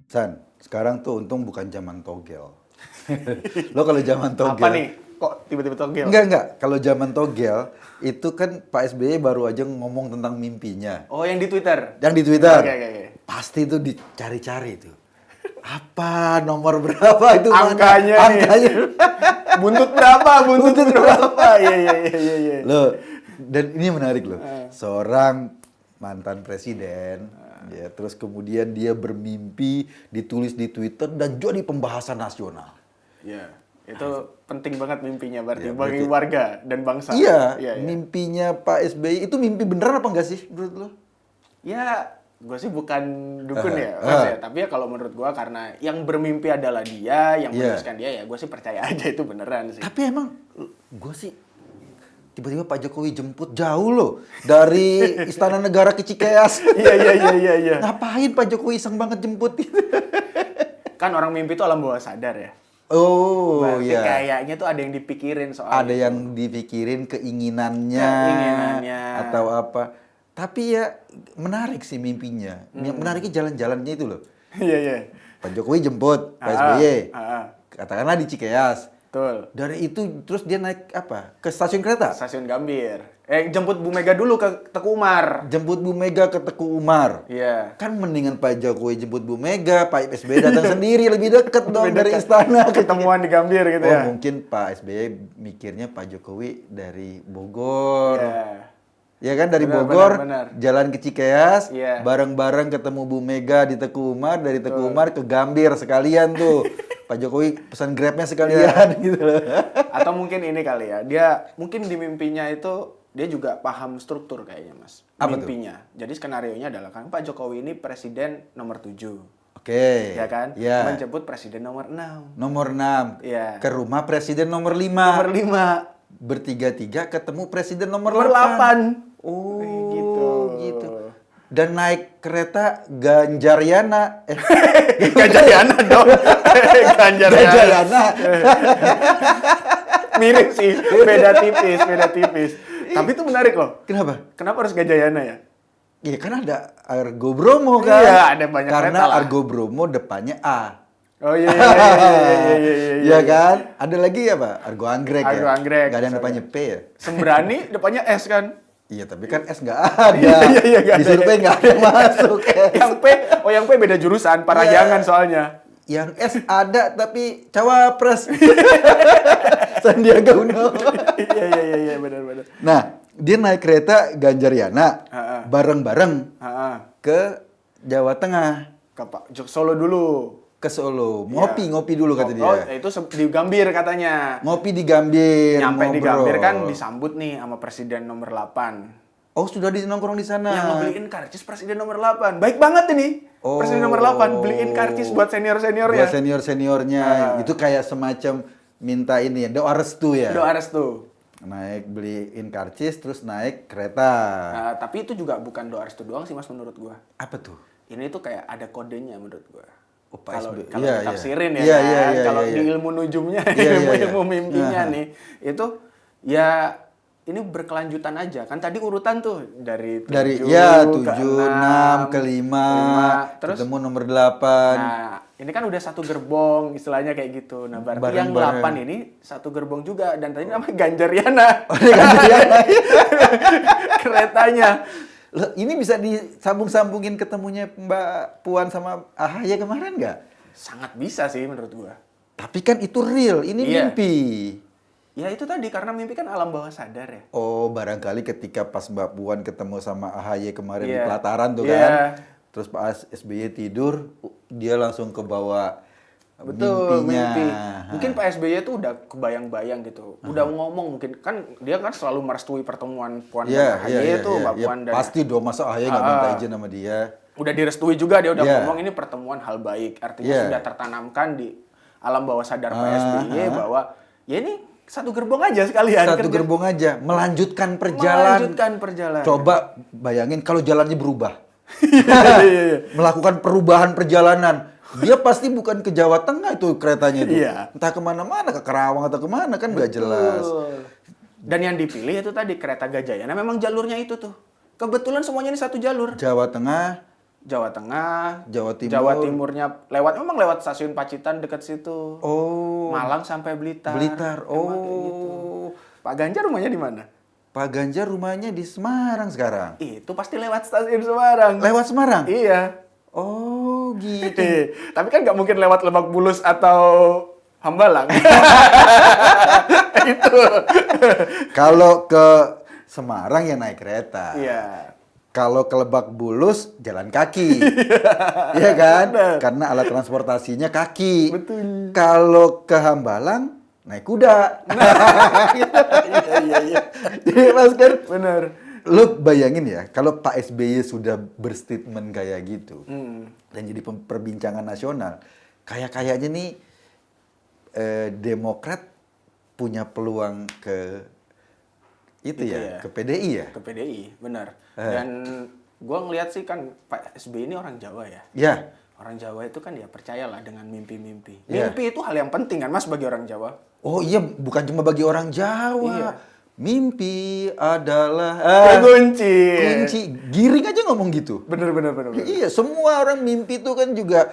San, sekarang tuh untung bukan zaman togel. Lo kalau zaman togel... Apa nih? Kok tiba-tiba togel? Enggak. Kalau zaman togel, itu kan Pak SBY baru aja ngomong tentang mimpinya. Oh, yang di Twitter? Yang di Twitter. Oke. Pasti itu dicari-cari tuh. Apa, nomor berapa itu? Angkanya mana? nih. Angkanya. Buntut berapa? Buntut berapa? Iya. Loh, dan ini menarik loh. Seorang mantan presiden, ya, terus kemudian dia bermimpi, ditulis di Twitter, dan jadi pembahasan nasional. Iya. Itu penting banget mimpinya berarti Ya, bagi berarti- warga dan bangsa. Iya, Iya. mimpinya Pak SBY itu mimpi beneran apa enggak sih menurut lo? Ya, gue sih bukan dukun ya, Mas ya. Tapi ya kalau menurut gue karena yang bermimpi adalah dia, yang Iya. menuliskan dia, ya gue sih percaya aja itu beneran sih. Tapi emang gue sih tiba-tiba Pak Jokowi jemput jauh loh dari Istana Negara ke Cikeas. Iya. Ngapain Pak Jokowi iseng banget jemput? Kan orang mimpi itu alam bawah sadar ya. Oh Berarti iya. kayaknya tuh ada yang dipikirin soal Ada itu. yang dipikirin keinginannya, Keinginannya. atau apa. Tapi ya menarik sih mimpinya. Menariknya jalan-jalannya itu loh. Iya. Pak Jokowi jemput Pak SBY. Katakanlah di Cikeas. Betul. Dari itu terus dia naik apa? Ke stasiun kereta. Stasiun Gambir. Jemput Bu Mega dulu ke Teku Umar. Jemput Bu Mega ke Teku Umar. Iya. Kan mendingan Pak Jokowi jemput Bu Mega, Pak SBY datang sendiri, lebih deket dong Lebih dari dekat. istana. Ketemuan di Gambir gitu Oh ya. mungkin Pak SBY mikirnya Pak Jokowi dari Bogor. Iya. Ya kan dari Benar, Bogor benar. jalan ke Cikeas, Iya. bareng-bareng ketemu Bu Mega di Teku Umar, dari Teku Umar ke Gambir sekalian tuh. Pak Jokowi pesan Grabnya sekalian gitu loh. Atau mungkin ini kali ya, dia mungkin di mimpinya itu dia juga paham struktur kayaknya Mas. Apa tuh? Mimpinya. Jadi skenarionya adalah kan Pak Jokowi ini presiden nomor 7. Oke. Ya kan? Ya. Menjemput presiden nomor 6. Nomor 6. Iya. Ke rumah presiden nomor 5. Nomor 5. Bertiga-tiga ketemu presiden nomor Nomor 8. 8. Oh, Gitu. Dan naik kereta Ganjaryana. Ganjaryana dong. Ganjaryana. Ganjaryana. Mirip sih, beda tipis. Tapi itu menarik loh. Kenapa? Kenapa harus Ganjaryana ya? Iya kan ada Argo Bromo kan. Iya, ada banyak Karena kereta lah. Argo Bromo depannya A. Oh iya. Iya kan? Ada lagi apa? Argo Anggrek ya. Argo Anggrek, Gak ada yang misalnya. depannya P ya. Sembrani depannya S kan. Iya tapi kan S nggak ada. Iya, nggak Di ada. survei nggak ada yang masuk. Yang P, yang P beda jurusan, Parahyangan soalnya. Yang S ada tapi cawapres. Sandiaga Uno. Iya, benar. Nah, dia naik kereta Ganjaryana Ha-ha. bareng-bareng Heeh. ke Jawa Tengah, Ke Pak Solo dulu. ke Solo. Iya. Ngopi dulu kata Oh, dia. itu di Gambir katanya. Ngopi di Gambir, Nyampe di ngobrol. Gambir kan disambut nih sama presiden nomor 8. Oh, sudah nongkrong di sana. Yang ngebeliin karcis presiden nomor 8. Baik banget ini. Oh. Presiden nomor 8 beliin karcis buat senior-seniornya. Buat senior-seniornya. Itu kayak semacam minta ini ya, doa restu ya. Doa restu. Naik beliin karcis terus naik kereta. Nah, tapi itu juga bukan doa restu doang sih Mas menurut gua. Apa tuh? Ini tuh kayak ada kodenya menurut gua. Oh, Pak Kalau SBY. kalau Iya, ditafsirin iya. ya Iya, kan. iya, iya, Kalau iya, di iya. ilmu nujumnya, Iya, iya, ilmu iya. mimpinya Aha. nih, itu ya ini berkelanjutan aja. Kan tadi urutan tuh dari 7 7, ke 6, ke 5, terus ketemu nomor 8. nah, ini kan udah satu gerbong istilahnya kayak gitu. Nah, berarti yang Bareng-bareng. 8 ini satu gerbong juga dan tadi namanya Ganjaryana. Ganjaryana. Keretanya. Loh, ini bisa disambung-sambungin ketemunya Mbak Puan sama AHY kemarin nggak? Sangat bisa sih menurut gua. Tapi kan itu real, ini Iya. mimpi. Ya itu tadi karena mimpi kan alam bawah sadar ya. Oh, barangkali ketika pas Mbak Puan ketemu sama AHY kemarin di Iya. pelataran tuh Iya. kan. Terus Pak SBY tidur, dia langsung kebawa Betul, mimpinya. mimpi. Mungkin Pak SBY tuh udah kebayang-bayang gitu. Udah ngomong mungkin kan dia kan selalu merestui pertemuan Puan Iya, dan iya, AHY iya, tuh, iya, Mbak iya. Puan dan Pasti dong, masa AHY nggak minta izin sama dia. udah direstui juga dia udah Iya. ngomong ini pertemuan hal baik. Artinya Iya. sudah tertanamkan di alam bawah sadar Pak SBY bahwa ya ini satu gerbong aja sekalian. Satu kerja. gerbong aja, melanjutkan perjalanan. Melanjutkan perjalanan. Coba bayangin kalau jalannya berubah. Iya. Melakukan perubahan perjalanan. Dia pasti bukan ke Jawa Tengah itu keretanya itu. Iya. Entah kemana-mana, ke Karawang atau kemana kan nggak jelas. Betul. Dan yang dipilih itu tadi kereta Gajayana memang jalurnya itu tuh. Kebetulan semuanya ini satu jalur. Jawa Tengah, Jawa Tengah, Jawa Timur. Jawa Timurnya memang lewat stasiun Pacitan dekat situ. Oh. Malang sampai Blitar. Blitar. Emang kayak gitu. Pak Ganjar rumahnya di mana? Pak Ganjar rumahnya di Semarang sekarang. Itu pasti lewat stasiun Semarang. Lewat Semarang? Iya. Oh, gitu. Tapi kan nggak mungkin lewat Lebak Bulus atau Hambalang. Itu. Kalau ke Semarang ya naik kereta. Iya. Kalau ke Lebak Bulus jalan kaki. Iya kan? Benar. Karena alat transportasinya kaki. Betul. Kalau ke Hambalang naik kuda. Iya. Jadi Mas kan Bener. lu bayangin ya, kalau Pak SBY sudah berstatement kayak gitu dan jadi perbincangan nasional, kayaknya nih Demokrat punya peluang ke itu ya, ke PDI ya. Ke PDI, benar. Dan gua ngelihat sih kan Pak SBY ini orang Jawa ya. Ya. Orang Jawa itu kan ya percayalah dengan mimpi-mimpi. Iya. Mimpi itu hal yang penting kan Mas bagi orang Jawa. Oh iya, bukan cuma bagi orang Jawa. Iya. Mimpi adalah kunci. Giring aja ngomong gitu. Bener. Iya, semua orang mimpi itu kan juga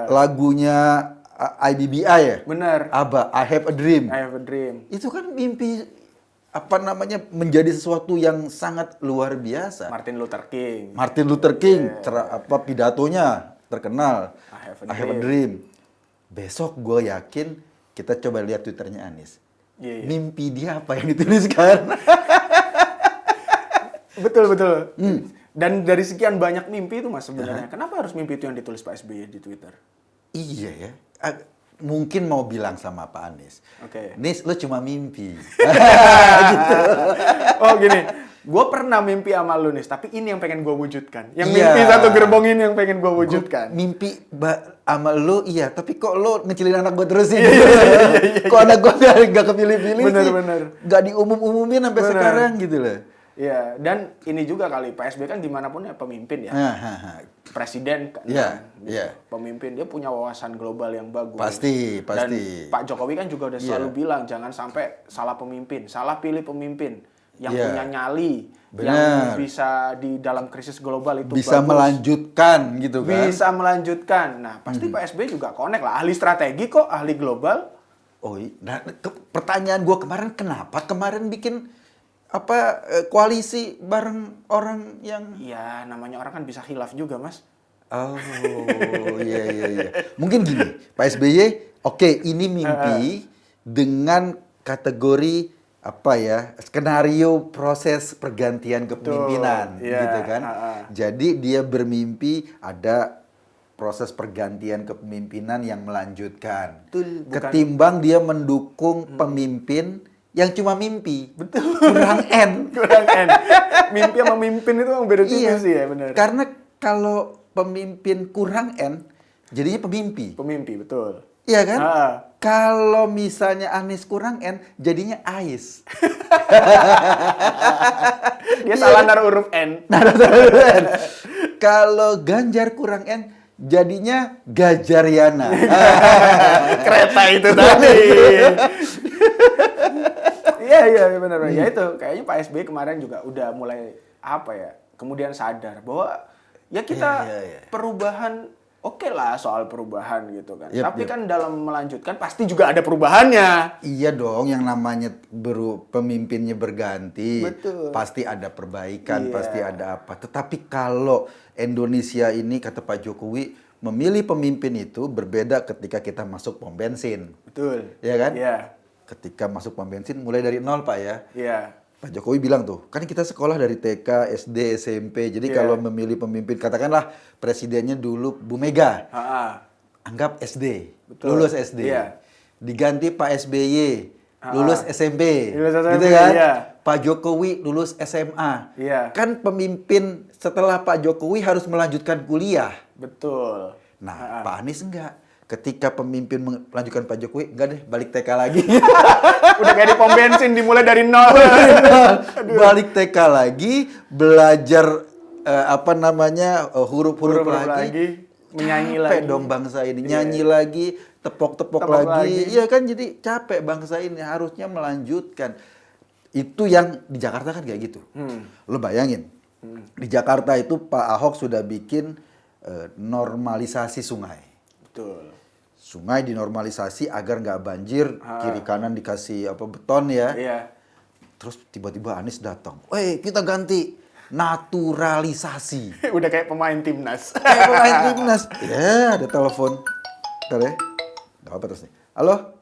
lagunya IBBI ya. Bener. ABBA, I Have a Dream. I have a dream. Itu kan mimpi menjadi sesuatu yang sangat luar biasa. Martin Luther King. Martin Luther King, pidatonya terkenal. I have a dream. Besok gue yakin kita coba lihat Twitternya Anies. Iya. Mimpi dia apa yang dituliskan? Betul. Dan dari sekian banyak mimpi itu Mas sebenarnya, kenapa harus mimpi itu yang ditulis Pak SBY di Twitter? Iya ya. Mungkin mau bilang sama Pak Anies. Oke. Nis, lu cuma mimpi. Oh gini, gue pernah mimpi sama lu nih, tapi ini yang pengen gue wujudkan. Yang Iya. mimpi satu gerbong ini yang pengen gue wujudkan. Mimpi sama lu iya, tapi kok lu ngecilin anak gue terus sih? Kok anak gue gak kepilih-pilih sih? Bener. Gak diumum-umumin sampai Bener. sekarang gitu loh. Iya, dan ini juga kali Pak SBY kan dimanapun ya pemimpin ya. Presiden kan. Iya. Pemimpin, dia punya wawasan global yang bagus. Pasti. Dan Pak Jokowi kan juga udah selalu bilang jangan sampai salah pemimpin, salah pilih pemimpin yang Iya. punya nyali, Benar. yang bisa di dalam krisis global itu Bisa bagus. melanjutkan gitu kan. Bisa melanjutkan. Nah, pasti Pak SBY juga connect lah, ahli strategi kok, ahli global. Oh, nah, pertanyaan gue kenapa kemarin bikin koalisi bareng orang yang Iya, namanya orang kan bisa khilaf juga, Mas. Oh, iya. Mungkin gini, Pak SBY, oke, ini mimpi dengan kategori skenario proses pergantian kepemimpinan, Betul, iya. gitu kan. Jadi dia bermimpi ada proses pergantian kepemimpinan yang melanjutkan. Betul, bukan- Ketimbang dia mendukung pemimpin yang cuma mimpi. Betul. Kurang N. Kurang N. Mimpi sama mimpin itu memang beda tipis sih ya, benar. Karena kalau pemimpin kurang N, jadinya pemimpi. Pemimpi, betul. Iya kan? Kalau misalnya Anies kurang N, jadinya Ais. Dia salah naruh huruf N. Kalau Ganjar kurang N, jadinya Gajariana. Kereta itu tadi. Iya benar. Ya itu kayaknya Pak SBY kemarin juga udah mulai kemudian sadar bahwa ya kita perubahan oke lah soal perubahan gitu kan. Tapi kan dalam melanjutkan pasti juga ada perubahannya. Iya dong, yang namanya pemimpinnya berganti, Betul. pasti ada perbaikan, Iya. pasti ada apa. Tetapi kalau Indonesia ini, kata Pak Jokowi, memilih pemimpin itu berbeda ketika kita masuk pom bensin. Betul. Iya kan? Iya. Ketika masuk pom bensin mulai dari nol, Pak ya. Iya. Pak Jokowi bilang tuh, kan kita sekolah dari TK, SD, SMP. Jadi Iya. kalau memilih pemimpin, katakanlah presidennya dulu Bu Mega. Anggap SD, Betul. lulus SD. Iya. Diganti Pak SBY, lulus SMP. Lulus SMP, Gitu kan? iya. Pak Jokowi lulus SMA. Iya. Kan pemimpin setelah Pak Jokowi harus melanjutkan kuliah. Betul. Nah, Pak Anies enggak. Ketika pemimpin melanjutkan Pak Jokowi, enggak deh, balik TK lagi. Udah kayak di pom bensin dimulai dari nol. Balik TK lagi, belajar huruf-huruf Huruf-huruf lagi. lagi, menyanyi Capek lagi. dong bangsa ini, Iya. nyanyi lagi, tepok-tepok Tepok lagi. lagi. Iya kan, jadi capek bangsa ini, harusnya melanjutkan. Itu yang di Jakarta kan kayak gitu. Lo bayangin, di Jakarta itu Pak Ahok sudah bikin normalisasi sungai. Betul. Sungai dinormalisasi agar nggak banjir, kiri kanan dikasih beton ya. Iya. Terus tiba-tiba Anies datang, kita ganti naturalisasi. Udah kayak pemain timnas. Kayak pemain timnas. Ya, ada telepon. Ntar ya. Gak apa terus nih. Halo?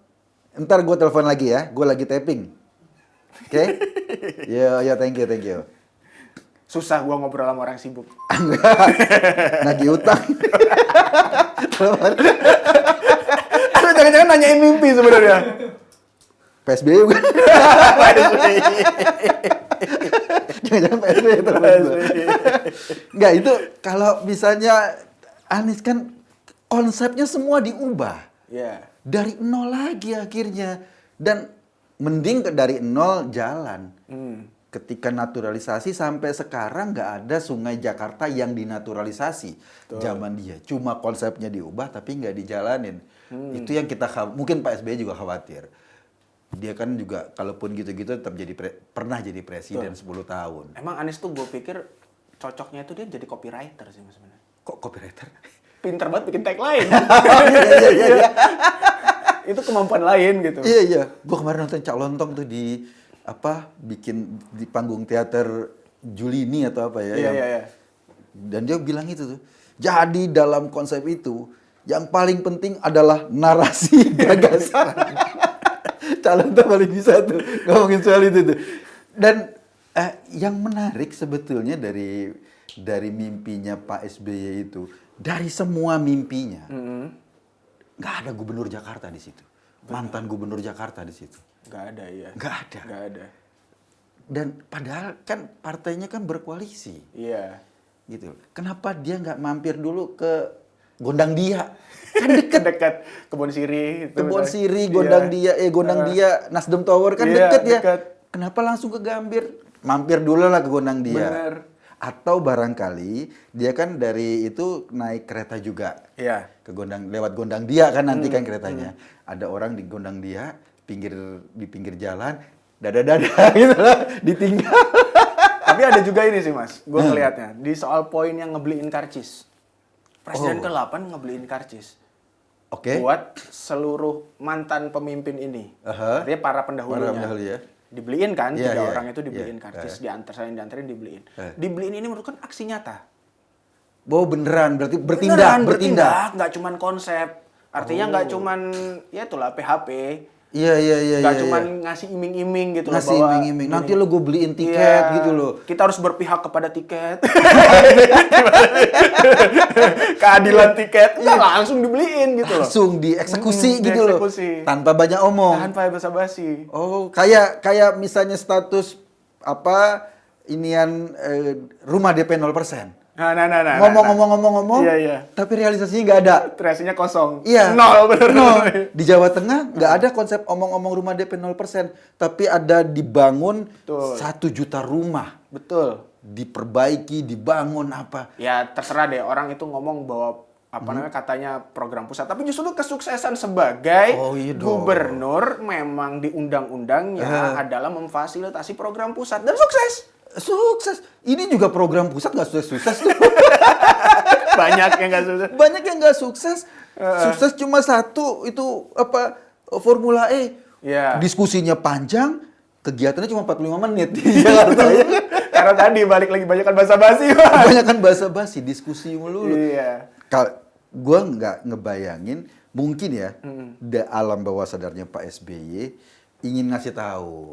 Ntar gue telepon lagi ya. Gue lagi taping. Oke? Ya, thank you. Susah gua ngobrol sama orang sibuk. Nagih utang. Telepon. Aduh, jangan-jangan nanyain mimpi sebenarnya. PSBY bukan? Jangan-jangan PSBY telepon gue. Enggak, itu kalau misalnya Anies kan konsepnya semua diubah. Iya. Dari nol lagi akhirnya. Dan mending dari nol jalan. Ketika naturalisasi sampai sekarang nggak ada sungai Jakarta yang dinaturalisasi. Zaman dia. Cuma konsepnya diubah tapi nggak dijalanin. Itu yang mungkin Pak SBY juga khawatir. Dia kan juga kalaupun gitu-gitu tetap pernah jadi presiden 10 tahun. Emang Anies tuh gue pikir cocoknya itu dia jadi copywriter sih mas sebenarnya. Kok copywriter? Pinter banget bikin tagline. Iya. Itu kemampuan lain gitu. Iya. Gue kemarin nonton Cak Lontong tuh bikin di panggung teater Julini atau apa ya. Iya. Dan dia bilang itu tuh. Jadi dalam konsep itu yang paling penting adalah narasi gagasan. Cak Lontong paling bisa tuh ngomongin soal itu tuh. Dan yang menarik sebetulnya dari mimpinya Pak SBY itu, dari semua mimpinya, nggak ada gubernur Jakarta di situ. Mantan gubernur Jakarta di situ. Nggak ada, iya. Nggak ada. Dan padahal kan partainya kan berkoalisi. Iya. Gitu. Kenapa dia nggak mampir dulu ke Gondang Dia? Kan Dekat Kebon Siri. Kebon Siri, Gondang Dia, Nasdem Tower kan deket ya. Kenapa langsung ke Gambir? Mampir dulu lah ke Gondang Dia. Bener. Atau barangkali dia kan dari itu naik kereta juga. Iya. Lewat Gondang Dia kan nanti kan keretanya. Ada orang di Gondang Dia, di pinggir jalan, dada gitu lah, ditinggal. Tapi ada juga ini sih mas, gue ngelihatnya di soal poin yang ngebeliin karcis. Presiden ke-8 ngebeliin karcis. Oke. Buat seluruh mantan pemimpin ini. Artinya para pendahulunya. Ya. Dibeliin kan, Iya, tiga iya. orang itu dibeliin Iya. karcis, diantarin dibeliin. Dibeliin ini menurut kan aksi nyata. Beneran, berarti Beneran, bertindak. nggak cuman konsep. Artinya nggak cuman, ya itulah PHP. Iya. Nggak cuman ngasih iming-iming gitu ngasih loh. iming-iming. Nanti lo gue beliin tiket gitu loh. Kita harus berpihak kepada tiket. Keadilan tiket. Nggak, langsung dibeliin gitu loh. Langsung dieksekusi gitu loh. Tanpa banyak omong. Tanpa basa-basi. Oh, kayak misalnya status rumah DP 0%. Nah. Ngomong. Iya. Tapi realisasinya nggak ada. Kreasinya kosong. Iya. Nol, bener. Di Jawa Tengah nggak ada konsep omong-omong rumah DP 0%. Tapi ada dibangun 1 juta rumah. Betul. Diperbaiki, dibangun apa. Ya terserah deh, orang itu ngomong bahwa katanya program pusat. Tapi justru kesuksesan sebagai gubernur memang di undang-undangnya adalah memfasilitasi program pusat. Dan sukses. Ini juga program pusat nggak sukses tuh. Banyak yang nggak sukses. Banyak yang nggak sukses. Sukses cuma satu, itu Formula E. Yeah. Diskusinya panjang, kegiatannya cuma 45 menit di Jakarta. Karena tadi balik lagi banyakan basa-basi. Banyakan basa-basi, diskusi melulu. Iya. Gue nggak ngebayangin, mungkin ya, alam bawah sadarnya Pak SBY ingin ngasih tahu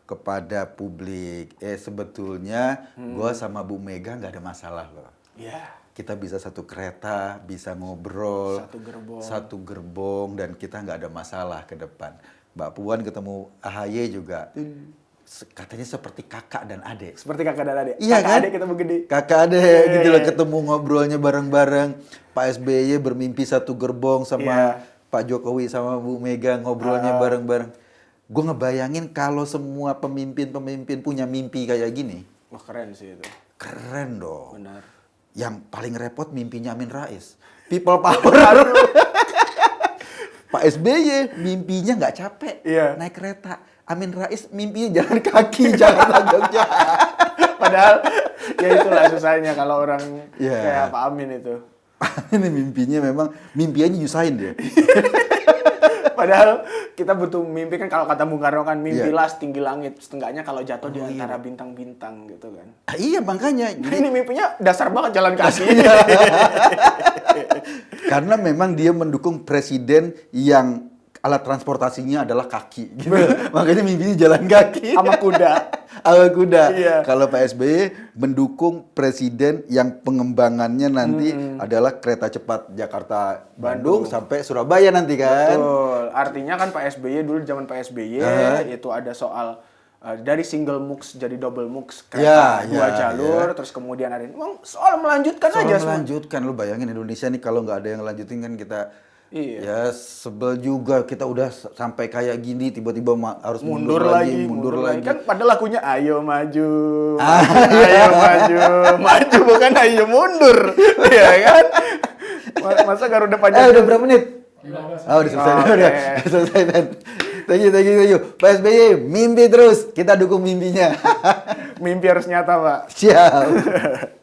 kepada publik, sebetulnya gue sama Bu Mega nggak ada masalah loh. Iya. Kita bisa satu kereta, bisa ngobrol, satu gerbong, dan kita nggak ada masalah ke depan. Mbak Puan ketemu AHY juga, katanya seperti kakak dan adik. Seperti kakak dan adik. Iya kakak kan? adik ketemu gede. Kakak adik gitu loh, ketemu ngobrolnya bareng-bareng. Pak SBY bermimpi satu gerbong sama Pak Jokowi sama Bu Mega ngobrolnya bareng-bareng. Gue ngebayangin kalau semua pemimpin punya mimpi kayak gini. Wah keren sih itu. Keren dong. Benar. Yang paling repot mimpinya Amin Rais. People power. Pak SBY mimpinya nggak capek naik kereta. Amin Rais mimpinya jalan kaki Jakarta Jogja. Padahal ya itulah susahnya kalau orang kayak Pak Amin itu. Ini mimpinya memang, mimpinya nyusahin dia. Padahal kita butuh mimpi kan, kalau kata Bung Karno kan, mimpilah Iya. setinggi langit, setengahnya kalau jatuh di antara bintang-bintang gitu kan. Iya makanya. Nah, ini mimpinya dasar banget jalan kaki. Karena memang dia mendukung presiden yang alat transportasinya adalah kaki gitu. Makanya mimpinya jalan kaki. Sama kuda. Sama kuda. Iya. Kalau Pak SBY mendukung presiden yang pengembangannya nanti adalah kereta cepat Jakarta Bandung sampai Surabaya nanti kan. Betul. Artinya kan Pak SBY dulu, zaman Pak SBY itu ada soal dari single MUX jadi double MUX, kereta dua jalur, terus kemudian ada soal melanjutkan Soal aja semua. melanjutkan, lu bayangin Indonesia nih kalau nggak ada yang lanjutin kan kita Iya. ya sebel juga, kita udah sampai kayak gini tiba-tiba harus mundur lagi. Kan pada lagunya ayo maju, maju bukan ayo mundur, ya kan? Masa Garuda Pancasila? udah berapa menit? 15. Oh, udah selesai. Udah selesai kan. Thank you. Pak SBY, mimpi terus. Kita dukung mimpinya. Mimpi harus nyata, Pak. Siap.